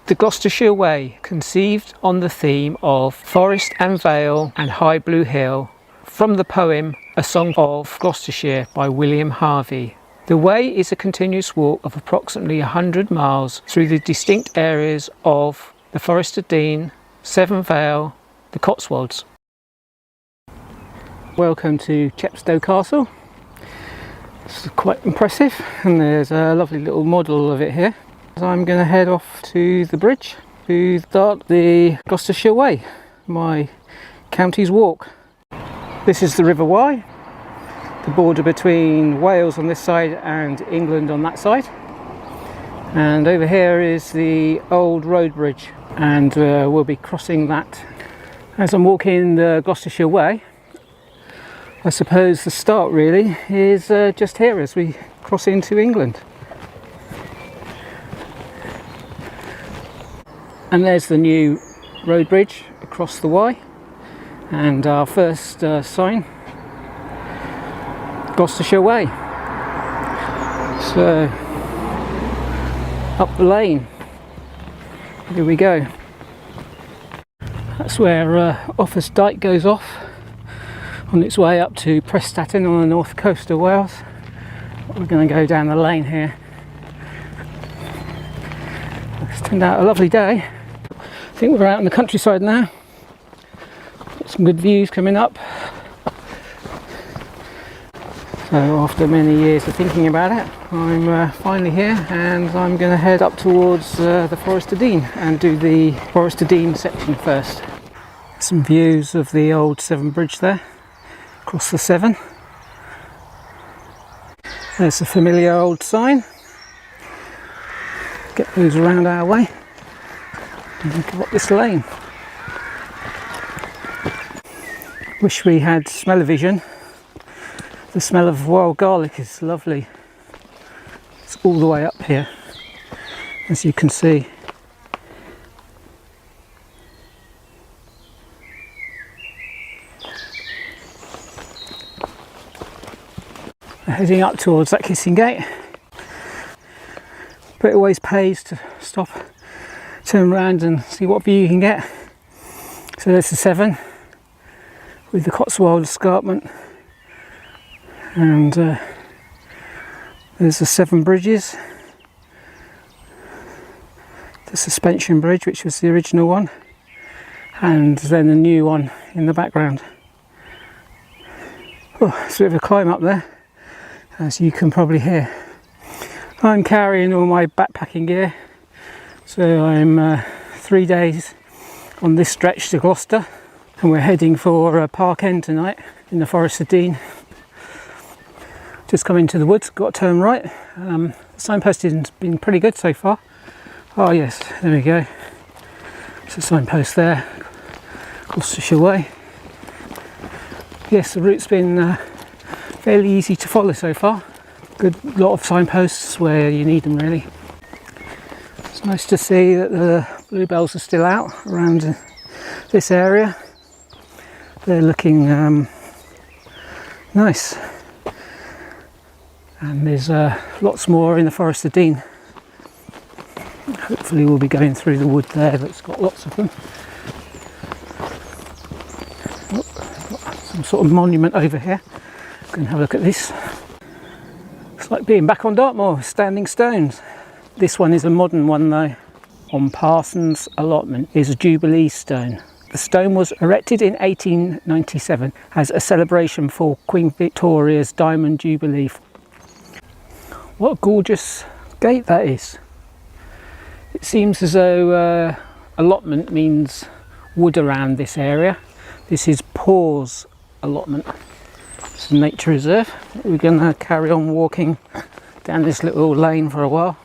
The Gloucestershire Way, conceived on the theme of forest and vale and high blue hill, from the poem A Song of Gloucestershire by William Harvey. The Way is a continuous walk of approximately 100 miles through the distinct areas of the Forest of Dean, Severn Vale, the Cotswolds. Welcome to Chepstow Castle. It's quite impressive, and there's a lovely little model of it here. I'm going to head off to the bridge to start the Gloucestershire Way, my county's walk. This is the River Wye, the border between Wales on this side and England on that side. And over here is the old road bridge, and we'll be crossing that as I'm walking the Gloucestershire Way. I suppose the start really is just here as we cross into England. And there's the new road bridge across the Wye, and our first sign, Gloucestershire Way. So up the lane, here we go. That's where Offa's Dyke goes off on its way up to Prestatyn on the north coast of Wales. We're going to go down the lane here. It's turned out a lovely day. I think we're out in the countryside now. Got some good views coming up. So after many years of thinking about it, I'm finally here, and I'm going to head up towards the Forest of Dean and do the Forest of Dean section first. Some views of the old Severn Bridge there, across the Severn. There's a familiar old sign. Get those around our way. And go up this lane. Wish we had smell-o-vision. The smell of wild garlic is lovely. It's all the way up here, as you can see. We're heading up towards that Kissing Gate, but it always pays to stop, turn around and see what view you can get. So there's the Severn with the Cotswold escarpment, and there's the Severn bridges, the suspension bridge, which was the original one, and then the new one in the background. Oh, it's a bit of a climb up there, as you can probably hear. I'm carrying all my backpacking gear, so I'm 3 days on this stretch to Gloucester, and we're heading for Park End tonight in the Forest of Dean. Just come into the woods, got to turn right. The signposting's been pretty good so far. Oh yes, there we go. There's a signpost there, Gloucestershire Way. Yes, the route's been fairly easy to follow so far. Good lot of signposts where you need them really. It's nice to see that the bluebells are still out around this area. They're looking nice. And there's lots more in the Forest of Dean. Hopefully we'll be going through the wood there that's got lots of them. Oh, some sort of monument over here. Go and have a look at this. It's like being back on Dartmoor, standing stones. This one is a modern one though. On Parsons' allotment is a Jubilee stone. The stone was erected in 1897 as a celebration for Queen Victoria's Diamond Jubilee. What a gorgeous gate that is. It seems as though allotment means wood around this area. This is Paws allotment. It's a nature reserve. We're going to carry on walking down this little lane for a while.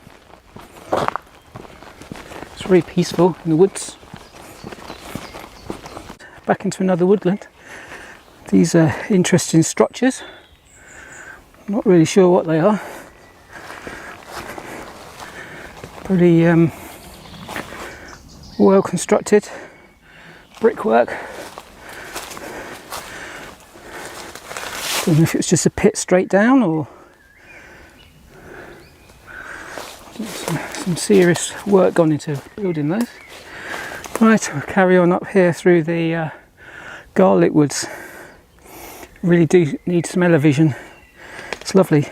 It's very peaceful in the woods. Back into another woodland. These are interesting structures. I'm not really sure what they are. Pretty well constructed brickwork. Don't know if it's just a pit straight down or Some serious work gone into building those. Right, we'll carry on up here through the garlic woods. Really do need some elevision. It's lovely.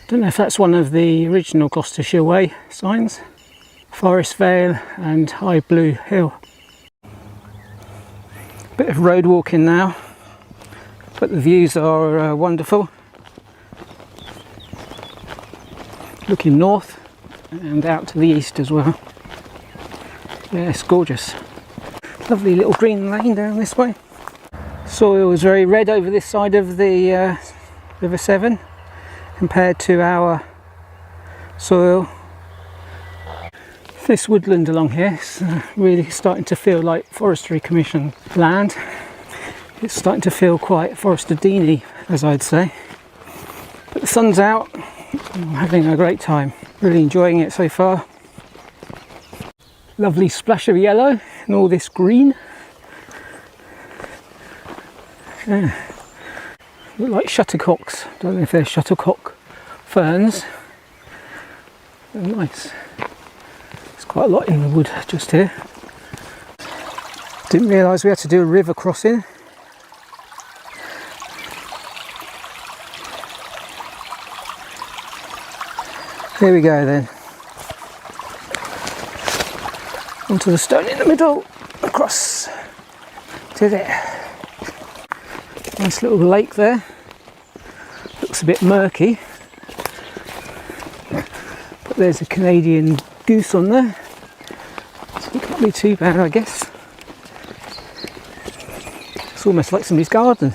Don't know if that's one of the original Gloucestershire Way signs. Forest Vale and High Blue Hill. Bit of road walking now, but the views are wonderful. Looking north and out to the east as well. Yeah, it's gorgeous. Lovely little green lane down this way. Soil is very red over this side of the River Severn compared to our soil. This woodland along here is really starting to feel like Forestry Commission land. It's starting to feel quite Foresterdine-y, as I'd say. But the sun's out, I'm having a great time. Really enjoying it so far. Lovely splash of yellow and all this green. Yeah. Look like shuttlecocks. Don't know if they're shuttlecock ferns. They're nice. Quite a lot in the wood just here. Didn't realise we had to do a river crossing. Here we go then. Onto the stone in the middle, across to there. Nice little lake there. Looks a bit murky. But there's a Canadian goose on there, so it can't be too bad, I guess. It's almost like somebody's garden.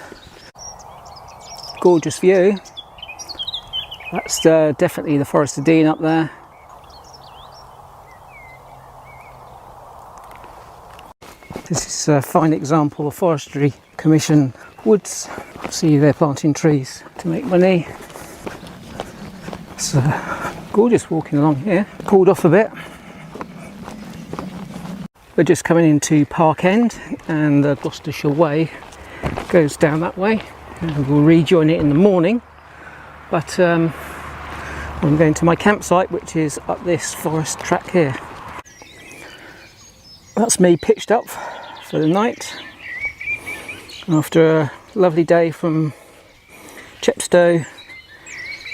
Gorgeous view. That's definitely the Foresterdine up there. This is a fine example of Forestry Commission woods. See, they're planting trees to make money. It's gorgeous walking along here. Cooled off a bit. We're just coming into Park End, and the Gloucestershire Way goes down that way. And we'll rejoin it in the morning. But I'm going to my campsite, which is up this forest track here. That's me pitched up for the night after a lovely day from Chepstow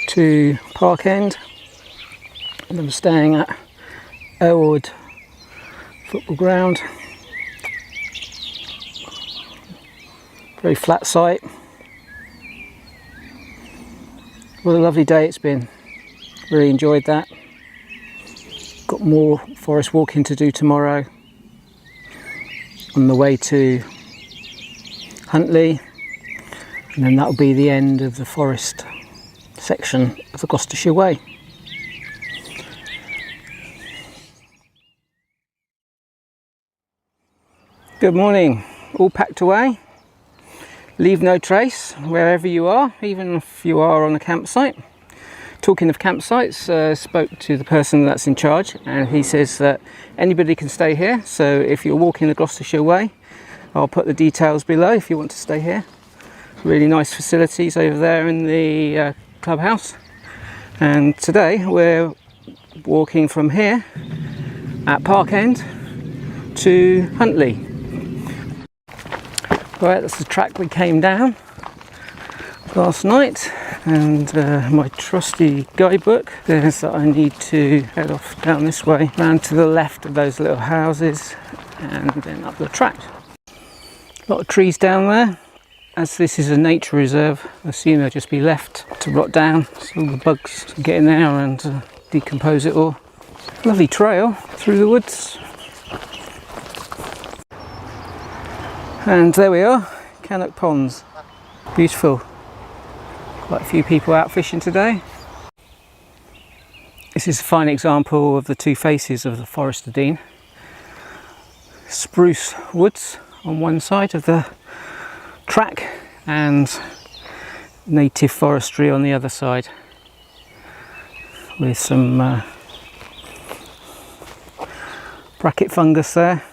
to Park End. And I'm staying at Elwood football ground. Very flat site. What a lovely day it's been. Really enjoyed that. Got more forest walking to do tomorrow. On the way to Huntley, and then that'll be the end of the forest section of the Gloucestershire Way. Good morning, all packed away. Leave no trace wherever you are, even if you are on a campsite. Talking of campsites, spoke to the person that's in charge, and he says that anybody can stay here. So if you're walking the Gloucestershire Way, I'll put the details below if you want to stay here. Really nice facilities over there in the clubhouse. And today we're walking from here at Park End to Huntley. Right, that's the track we came down last night, and my trusty guidebook says that I need to head off down this way, round to the left of those little houses, and then up the track. A lot of trees down there. As this is a nature reserve, I assume they'll just be left to rot down, so all the bugs get in there and decompose it all. Lovely trail through the woods. And there we are, Cannock Ponds. Beautiful. Quite a few people out fishing today. This is a fine example of the two faces of the Foresterdine. Spruce woods on one side of the track and native forestry on the other side, with some bracket fungus there.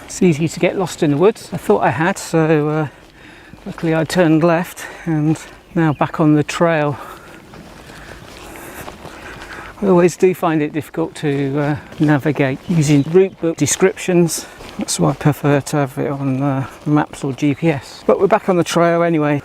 It's easy to get lost in the woods. I thought I had, so luckily I turned left and now back on the trail. I always do find it difficult to navigate using route book descriptions. That's why I prefer to have it on maps or GPS. But we're back on the trail anyway.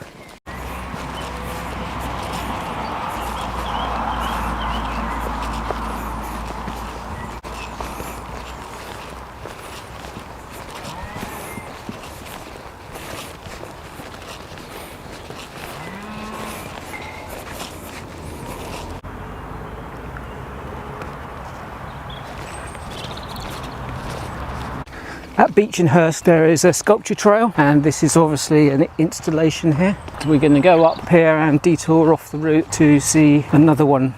At Beechenhurst there is a sculpture trail, and this is obviously an installation here. We're going to go up here and detour off the route to see another one.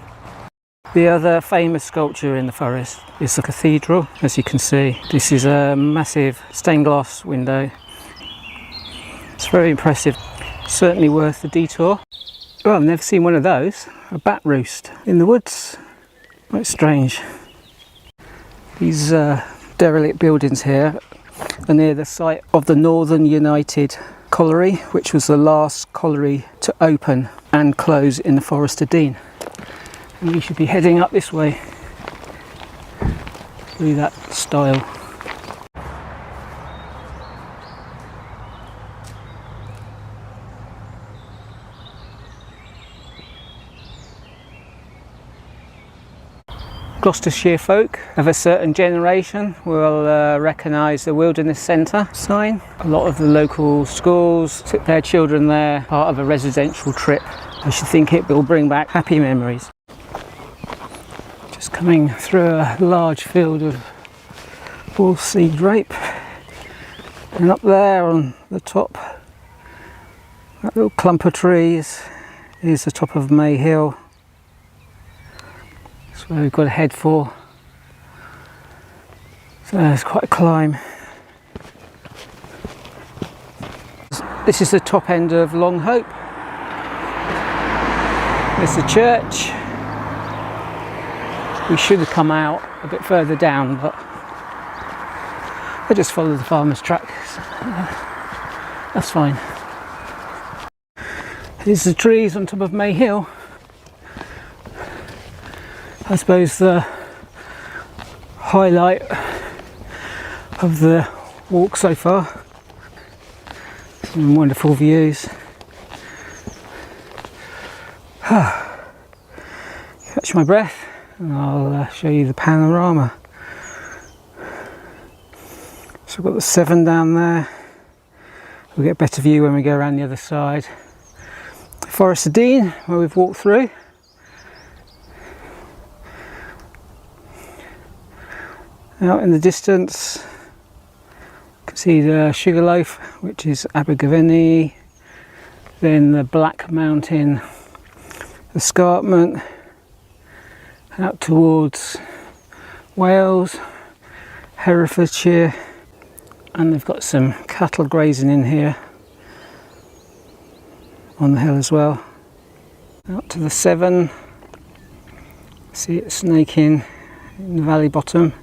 The other famous sculpture in the forest is the cathedral. As you can see, this is a massive stained glass window. It's very impressive, certainly worth the detour. Oh, I've never seen one of those, a bat roost in the woods. Quite strange. These derelict buildings here are near the site of the Northern United Colliery, which was the last colliery to open and close in the Forest of Dean. And we should be heading up this way through that style. Gloucestershire folk of a certain generation will recognise the Wilderness Centre sign. A lot of the local schools took their children there, part of a residential trip. I should think it will bring back happy memories. Just coming through a large field of wolf seed rape, and up there on the top, that little clump of trees is the top of May Hill. Where we've got to head for. So it's quite a climb. This is the top end of Long Hope. There's the church. We should have come out a bit further down, but I just followed the farmer's track. So that's fine. Here's the trees on top of May Hill. I suppose the highlight of the walk so far. Some wonderful views. Catch my breath and I'll show you the panorama. So we've got the Severn down there. We'll get a better view when we go around the other side. The Forest of Dean, where we've walked through. Out in the distance, you can see the Sugarloaf, which is Abergavenny, then the Black Mountain escarpment, out towards Wales, Herefordshire, and they've got some cattle grazing in here on the hill as well. Out to the Severn, see it snaking in the valley bottom.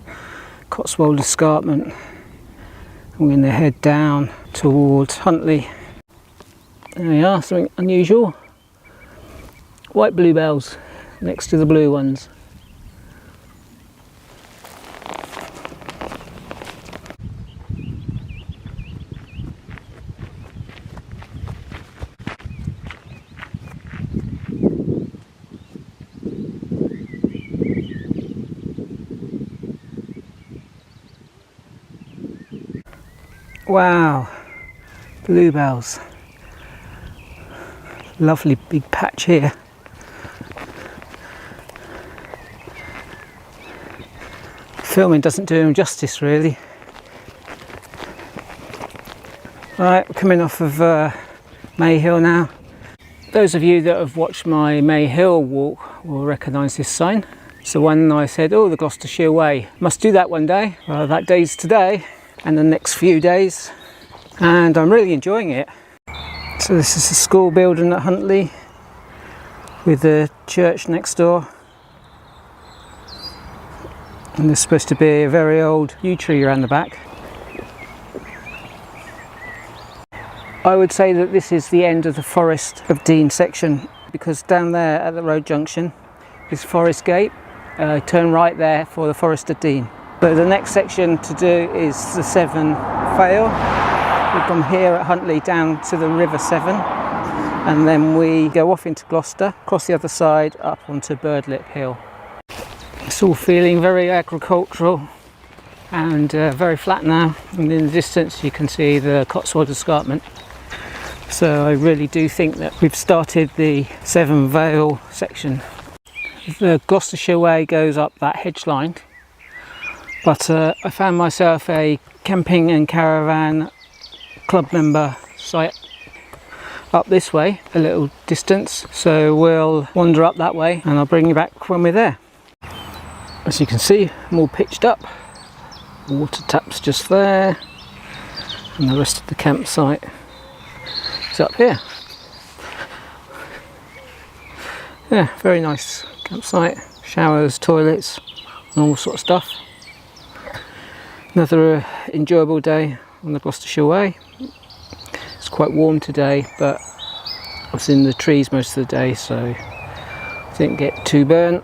Cotswold escarpment, and we're going to head down towards Huntley. There we are, something unusual. White bluebells next to the blue ones. Wow, bluebells. Lovely big patch here. Filming doesn't do them justice really. Right, we're coming off of May Hill now. Those of you that have watched my May Hill walk will recognise this sign. It's the one I said, oh, the Gloucestershire Way. Must do that one day. Well, that day's today. And the next few days, and I'm really enjoying it. So this is a school building at Huntley with the church next door, and there's supposed to be a very old yew tree around the back. I would say that this is the end of the Forest of Dean section, because down there at the road junction is Forest Gate, turn right there for the Forest of Dean. So the next section to do is the Severn Vale. We've come here at Huntley down to the River Severn, and then we go off into Gloucester, across the other side up onto Birdlip Hill. It's all feeling very agricultural and very flat now, and in the distance you can see the Cotswold escarpment. So I really do think that we've started the Severn Vale section. The Gloucestershire Way goes up that hedge line, but I found myself a camping and caravan club member site up this way, a little distance, so we'll wander up that way and I'll bring you back when we're there. As you can see, I'm all pitched up, water taps just there, and the rest of the campsite is up here. Yeah, very nice campsite, showers, toilets and all sort of stuff. Another enjoyable day on the Gloucestershire Way. It's quite warm today, but I was in the trees most of the day, so I didn't get too burnt.